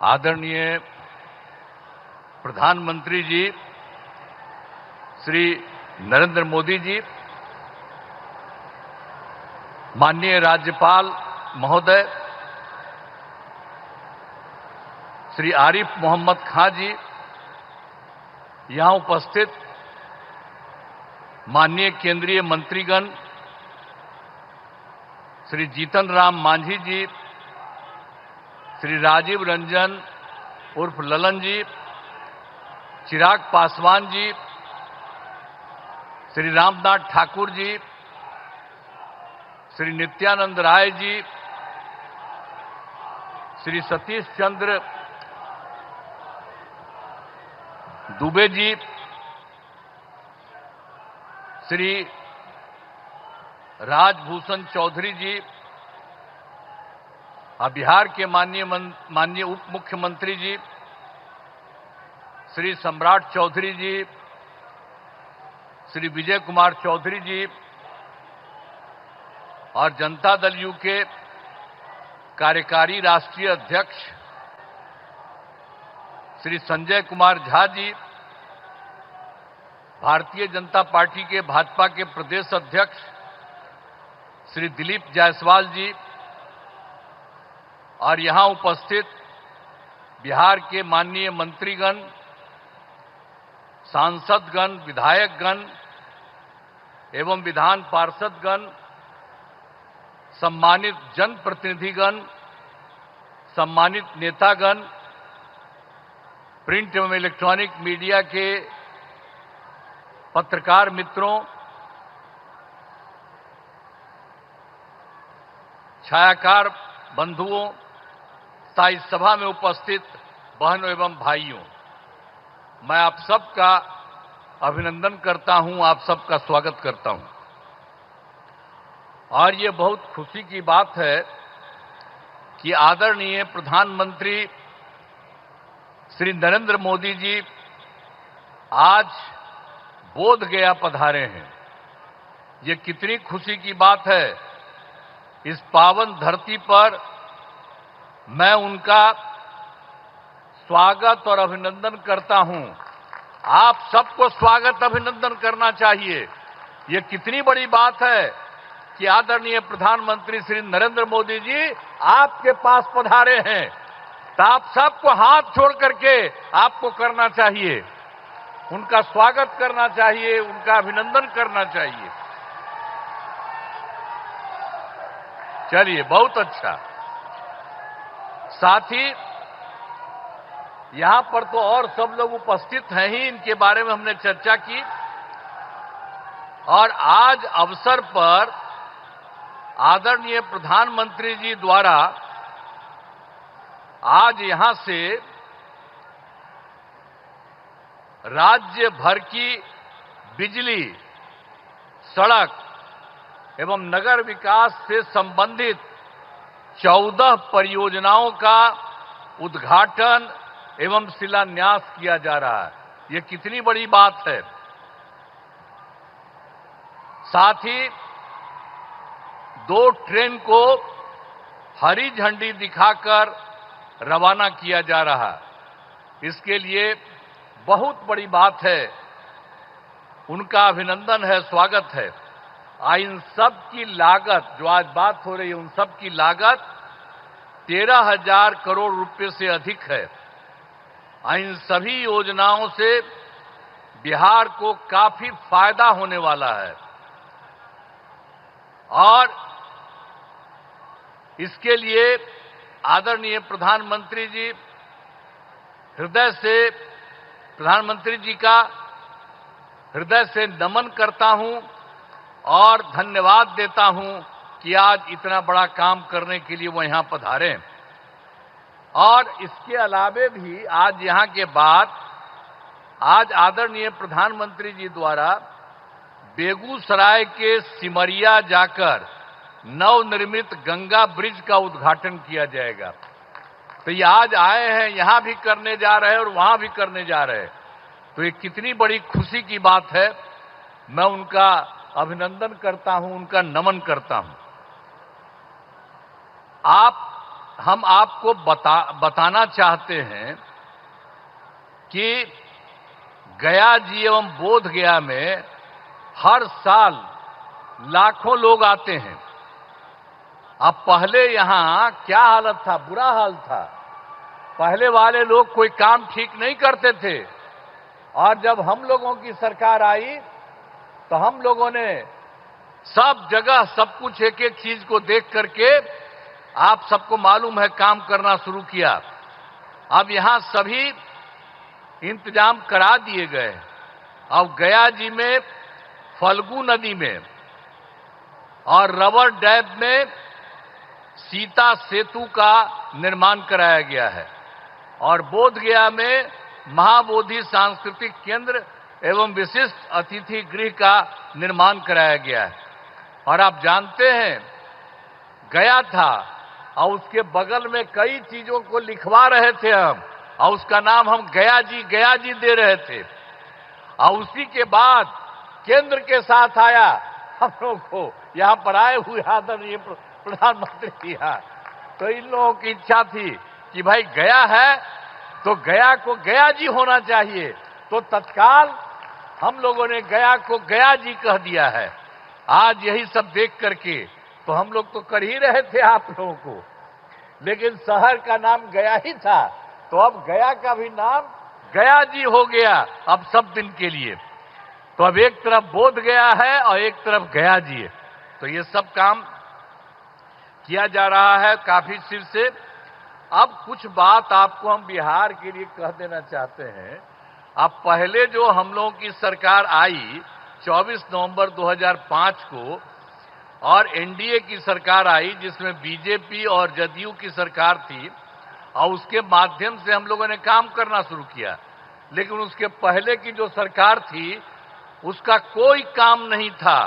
आदरणीय प्रधानमंत्री जी श्री नरेंद्र मोदी जी, माननीय राज्यपाल महोदय श्री आरिफ मोहम्मद खां जी, यहां उपस्थित माननीय केंद्रीय मंत्रीगण श्री जीतन राम मांझी जी, श्री राजीव रंजन उर्फ ललन जी, चिराग पासवान जी, श्री रामनाथ ठाकुर जी, श्री नित्यानंद राय जी, श्री सतीश चंद्र दुबे जी, श्री राजभूषण चौधरी जी, बिहार के माननीय उप मुख्यमंत्री जी श्री सम्राट चौधरी जी, श्री विजय कुमार चौधरी जी और जनता दल यू के कार्यकारी राष्ट्रीय अध्यक्ष श्री संजय कुमार झा जी, भारतीय जनता पार्टी के भाजपा के प्रदेश अध्यक्ष श्री दिलीप जायसवाल जी और यहां उपस्थित बिहार के माननीय मंत्रीगण, सांसदगण, विधायकगण एवं विधान पार्षदगण, सम्मानित जनप्रतिनिधिगण, सम्मानित नेतागण, प्रिंट एवं इलेक्ट्रॉनिक मीडिया के पत्रकार मित्रों, छायाकार बंधुओं तथा इस सभा में उपस्थित बहनों एवं भाइयों, मैं आप सबका अभिनंदन करता हूं, आप सबका स्वागत करता हूं। और ये बहुत खुशी की बात है कि आदरणीय प्रधानमंत्री श्री नरेंद्र मोदी जी आज बोध गया पधारे हैं। ये कितनी खुशी की बात है। इस पावन धरती पर मैं उनका स्वागत और अभिनंदन करता हूं। आप सबको स्वागत अभिनंदन करना चाहिए। ये कितनी बड़ी बात है कि आदरणीय प्रधानमंत्री श्री नरेंद्र मोदी जी आपके पास पधारे हैं, तो आप सबको हाथ छोड़ करके आपको करना चाहिए, उनका स्वागत करना चाहिए, उनका अभिनंदन करना चाहिए। चलिए, बहुत अच्छा। साथ ही यहां पर तो और सब लोग उपस्थित हैं ही, इनके बारे में हमने चर्चा की। और आज अवसर पर आदरणीय प्रधानमंत्री जी द्वारा आज यहां से राज्य भर की बिजली, सड़क एवं नगर विकास से संबंधित 14 परियोजनाओं का उद्घाटन एवं शिलान्यास किया जा रहा है। ये कितनी बड़ी बात है। साथ ही 2 ट्रेन को हरी झंडी दिखाकर रवाना किया जा रहा है। इसके लिए बहुत बड़ी बात है, उनका अभिनंदन है, स्वागत है। इन सब की लागत, जो आज बात हो रही है, उन सब की लागत 13,000 करोड़ रुपए से अधिक है। इन सभी योजनाओं से बिहार को काफी फायदा होने वाला है और इसके लिए आदरणीय प्रधानमंत्री जी हृदय से, प्रधानमंत्री जी का हृदय से नमन करता हूं और धन्यवाद देता हूं कि आज इतना बड़ा काम करने के लिए वो यहां पधारे। और इसके अलावे भी आज यहां के बाद आज आदरणीय प्रधानमंत्री जी द्वारा बेगूसराय के सिमरिया जाकर नवनिर्मित गंगा ब्रिज का उद्घाटन किया जाएगा। तो ये आज आए हैं, यहां भी करने जा रहे हैं और वहां भी करने जा रहे हैं। तो ये कितनी बड़ी खुशी की बात है। मैं उनका अभिनंदन करता हूं, उनका नमन करता हूं। आप हम आपको बताना चाहते हैं कि गया जी एवं बोध गया में हर साल लाखों लोग आते हैं। अब पहले यहां क्या हालत था, बुरा हाल था। पहले वाले लोग कोई काम ठीक नहीं करते थे, और जब हम लोगों की सरकार आई तो हम लोगों ने सब जगह सब कुछ एक एक चीज को देख करके, आप सबको मालूम है, काम करना शुरू किया। अब यहां सभी इंतजाम करा दिए गए। अब गया जी में फल्गु नदी में और रबर डैम में सीता सेतु का निर्माण कराया गया है, और बोध गया में महाबोधि सांस्कृतिक केंद्र एवं विशिष्ट अतिथि गृह का निर्माण कराया गया है। और आप जानते हैं, गया था और उसके बगल में कई चीजों को लिखवा रहे थे हम, और उसका नाम हम गया जी दे रहे थे। और उसी के बाद केंद्र के साथ आया हम लोगों को यहां पर आए हुए आदरणीय प्रधानमंत्री जी। तो इन लोगों की इच्छा थी कि भाई गया है तो गया को गया जी होना चाहिए, तो तत्काल हम लोगों ने गया को गया जी कह दिया है। आज यही सब देख करके तो हम लोग तो कर ही रहे थे आप लोगों को, लेकिन शहर का नाम गया ही था, तो अब गया का भी नाम गया जी हो गया अब सब दिन के लिए। तो अब एक तरफ बोध गया है और एक तरफ गया जी है। तो ये सब काम किया जा रहा है काफी चिर से। अब कुछ बात आपको हम बिहार के लिए कह देना चाहते हैं। अब पहले जो हम लोगों की सरकार आई 24 नवंबर 2005 को, और एनडीए की सरकार आई जिसमें बीजेपी और जदयू की सरकार थी, और उसके माध्यम से हम लोगों ने काम करना शुरू किया। लेकिन उसके पहले की जो सरकार थी उसका कोई काम नहीं था,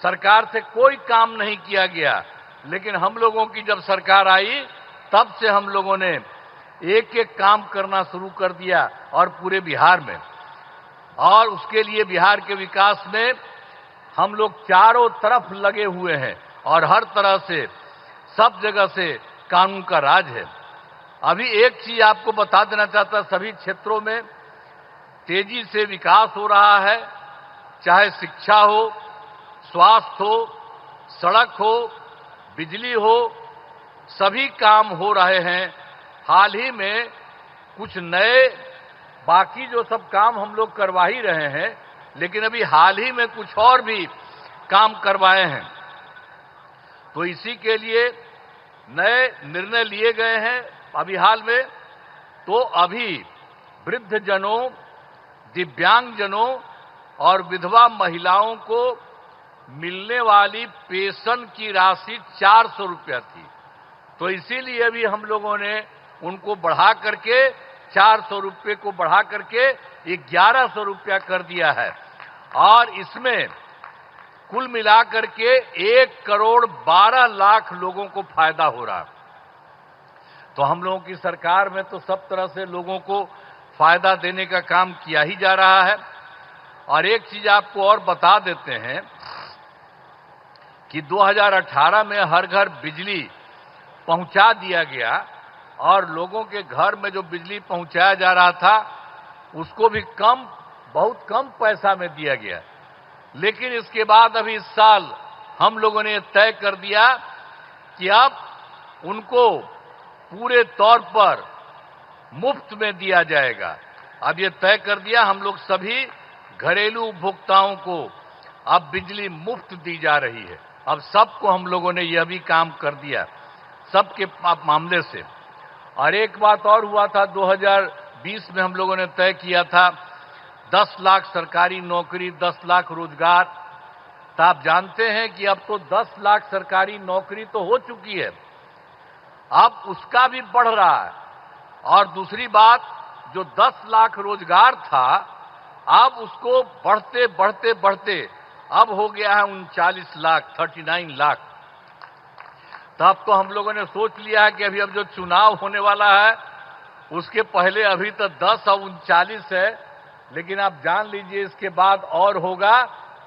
सरकार से कोई काम नहीं किया गया। लेकिन हम लोगों की जब सरकार आई तब से हम लोगों ने एक एक काम करना शुरू कर दिया, और पूरे बिहार में। और उसके लिए बिहार के विकास में हम लोग चारों तरफ लगे हुए हैं, और हर तरह से सब जगह से कानून का राज है। अभी एक चीज आपको बता देना चाहता, सभी क्षेत्रों में तेजी से विकास हो रहा है, चाहे शिक्षा हो, स्वास्थ्य हो, सड़क हो, बिजली हो, सभी काम हो रहे हैं। हाल ही में कुछ नए, बाकी जो सब काम हम लोग करवा ही रहे हैं, लेकिन अभी हाल ही में कुछ और भी काम करवाए हैं। तो इसी के लिए नए निर्णय लिए गए हैं अभी हाल में। तो अभी वृद्ध जनों, दिव्यांग जनों और विधवा महिलाओं को मिलने वाली पेंशन की राशि 400 रुपया थी, तो इसीलिए अभी हम लोगों ने उनको बढ़ा करके 400 रुपये को बढ़ा करके 1100 रुपया कर दिया है। और इसमें कुल मिलाकर के 1 करोड़ 12 लाख लोगों को फायदा हो रहा है। तो हम लोगों की सरकार में तो सब तरह से लोगों को फायदा देने का काम किया ही जा रहा है। और एक चीज आपको और बता देते हैं कि 2018 में हर घर बिजली पहुंचा दिया गया, और लोगों के घर में जो बिजली पहुंचाया जा रहा था उसको भी बहुत कम पैसा में दिया गया। लेकिन इसके बाद अभी इस साल हम लोगों ने तय कर दिया कि अब उनको पूरे तौर पर मुफ्त में दिया जाएगा। अब ये तय कर दिया, हम लोग सभी घरेलू उपभोक्ताओं को अब बिजली मुफ्त दी जा रही है। अब सबको हम लोगों ने यह भी काम कर दिया, सबके मामले से। और एक बात और हुआ था, 2020 में हम लोगों ने तय किया था 10 लाख सरकारी नौकरी, 10 लाख रोजगार। तो आप जानते हैं कि अब तो 10 लाख सरकारी नौकरी तो हो चुकी है, अब उसका भी बढ़ रहा है। और दूसरी बात, जो 10 लाख रोजगार था, अब उसको बढ़ते बढ़ते बढ़ते अब हो गया है 39 लाख, 39 लाख। तब तो हम लोगों ने सोच लिया है कि अभी अब जो चुनाव होने वाला है उसके पहले अभी तो 10 और 39 है, लेकिन आप जान लीजिए इसके बाद और होगा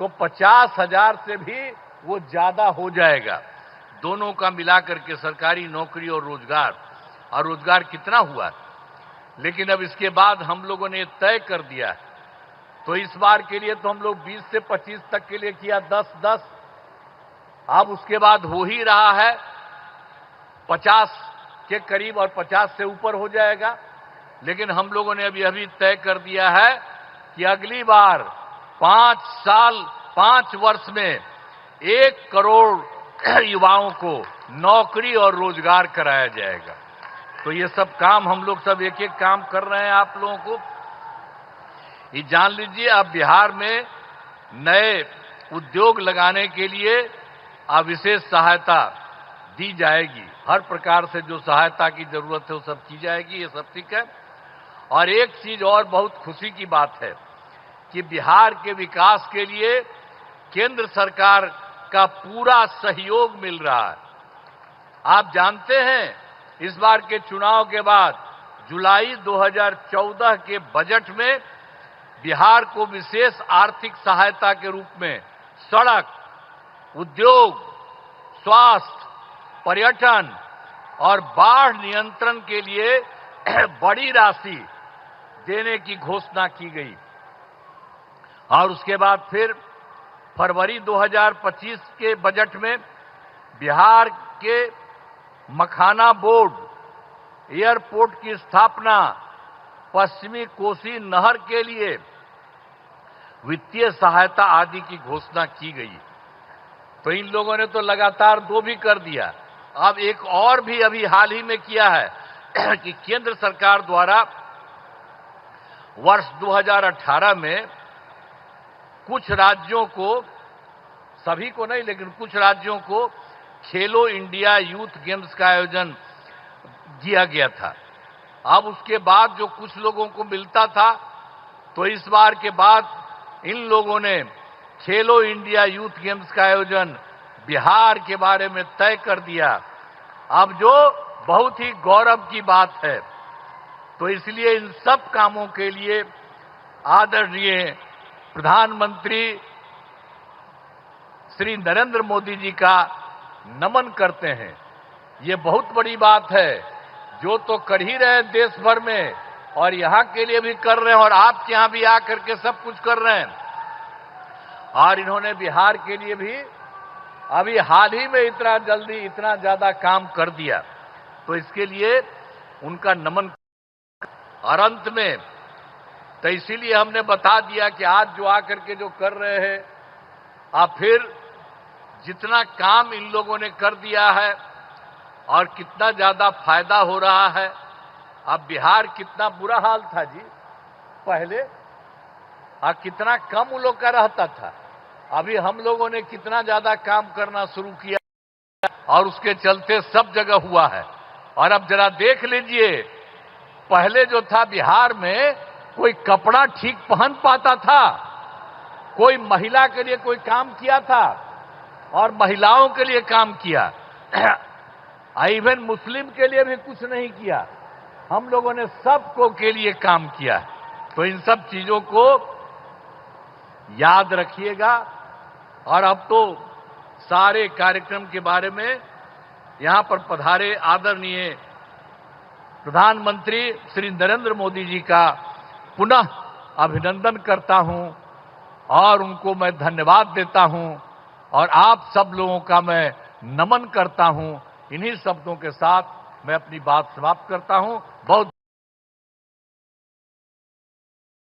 तो 50,000 से भी वो ज्यादा हो जाएगा। दोनों का मिलाकर के सरकारी नौकरी और रोजगार कितना हुआ। लेकिन अब इसके बाद हम लोगों ने तय कर दिया है, तो इस बार के लिए तो हम लोग 20 से 25 तक के लिए किया 10-10, अब उसके बाद हो ही रहा है 50 के करीब और 50 से ऊपर हो जाएगा। लेकिन हम लोगों ने अभी तय कर दिया है कि अगली बार 5 वर्ष में 1 करोड़ युवाओं को नौकरी और रोजगार कराया जाएगा। तो ये सब काम हम लोग सब एक एक काम कर रहे हैं। आप लोगों को ये जान लीजिए, अब बिहार में नए उद्योग लगाने के लिए अब विशेष सहायता दी जाएगी। हर प्रकार से जो सहायता की जरूरत है वो सब की जाएगी, ये सब ठीक है। और एक चीज और बहुत खुशी की बात है कि बिहार के विकास के लिए केंद्र सरकार का पूरा सहयोग मिल रहा है। आप जानते हैं, इस बार के चुनाव के बाद जुलाई 2014 के बजट में बिहार को विशेष आर्थिक सहायता के रूप में सड़क, उद्योग, स्वास्थ्य, पर्यटन और बाढ़ नियंत्रण के लिए बड़ी राशि देने की घोषणा की गई। और उसके बाद फिर फरवरी 2025 के बजट में बिहार के मखाना बोर्ड, एयरपोर्ट की स्थापना, पश्चिमी कोसी नहर के लिए वित्तीय सहायता आदि की घोषणा की गई। तो इन लोगों ने तो लगातार 2 भी कर दिया। अब एक और भी अभी हाल ही में किया है कि केंद्र सरकार द्वारा वर्ष 2018 में कुछ राज्यों को, सभी को नहीं लेकिन कुछ राज्यों को खेलो इंडिया यूथ गेम्स का आयोजन किया गया था। अब उसके बाद जो कुछ लोगों को मिलता था, तो इस बार के बाद इन लोगों ने खेलो इंडिया यूथ गेम्स का आयोजन बिहार के बारे में तय कर दिया। अब जो बहुत ही गौरव की बात है। तो इसलिए इन सब कामों के लिए आदरणीय प्रधानमंत्री श्री नरेंद्र मोदी जी का नमन करते हैं। ये बहुत बड़ी बात है, जो तो कर ही रहे देश भर में और यहां के लिए भी कर रहे हैं और आपके यहां भी आकर के सब कुछ कर रहे हैं। और इन्होंने बिहार के लिए भी अभी हाल ही में इतना जल्दी इतना ज्यादा काम कर दिया, तो इसके लिए उनका नमन। और अंत में तो इसीलिए हमने बता दिया कि आज जो आकर के जो कर रहे हैं, आप फिर जितना काम इन लोगों ने कर दिया है और कितना ज्यादा फायदा हो रहा है। अब बिहार कितना बुरा हाल था जी पहले, और कितना कम उन लोग का रहता था। अभी हम लोगों ने कितना ज्यादा काम करना शुरू किया और उसके चलते सब जगह हुआ है। और अब जरा देख लीजिए, पहले जो था बिहार में कोई कपड़ा ठीक पहन पाता था, कोई महिला के लिए कोई काम किया था और महिलाओं के लिए काम किया, इवन मुस्लिम के लिए भी कुछ नहीं किया। हम लोगों ने सबको के लिए काम किया। तो इन सब चीजों को याद रखिएगा। और अब तो सारे कार्यक्रम के बारे में यहां पर पधारे आदरणीय प्रधानमंत्री श्री नरेंद्र मोदी जी का पुनः अभिनंदन करता हूं और उनको मैं धन्यवाद देता हूं और आप सब लोगों का मैं नमन करता हूं। इन्हीं शब्दों के साथ मैं अपनी बात समाप्त करता हूं। बहुत